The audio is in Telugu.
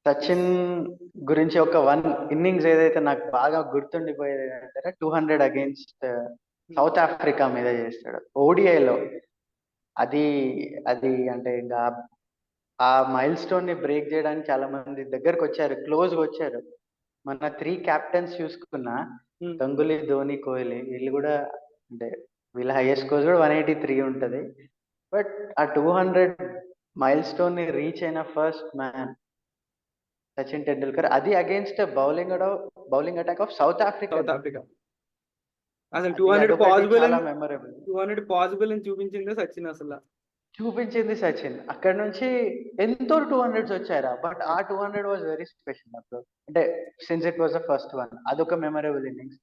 సచిన్ గురించి ఒక వన్ ఇన్నింగ్స్ ఏదైతే నాకు బాగా గుర్తుండిపోయేది ఏంటంటే 200 అగేన్స్ట్ సౌత్ ఆఫ్రికా మీద చేస్తాడు ఓడిఐలో. అది అది అంటే ఇంకా ఆ మైల్ స్టోన్ ని బ్రేక్ చేయడానికి చాలా మంది దగ్గరకు వచ్చారు, క్లోజ్ గా వచ్చారు. మన త్రీ క్యాప్టెన్స్ చూసుకున్నా, గంగులీ, ధోని, కోహ్లీ, వీళ్ళు కూడా అంటే వీళ్ళ హైయెస్ట్ స్కోర్ కూడా 183 ఉంటది. బట్ ఆ 200 మైల్ స్టోన్ ని రీచ్ అయిన ఫస్ట్ మ్యాన్ సచిన్ టెండూల్కర్. అది against bowling attack of south Africa. South Africa అసలు అది అదొకటి చాలా మెమరబుల్. 200 పాసిబుల్ అని చూపించిందే సచిన్ అసలు. చూపించింది సచిన్. అక్కడ నుంచి ఎంతో 200s వచ్చారా, బట్ ఆ 200 వాజ్ వెరీ స్పెషల్ అప్పుడు. అంటే since it was the first one, అదొక మెమరబుల్ ఇన్నింగ్స్.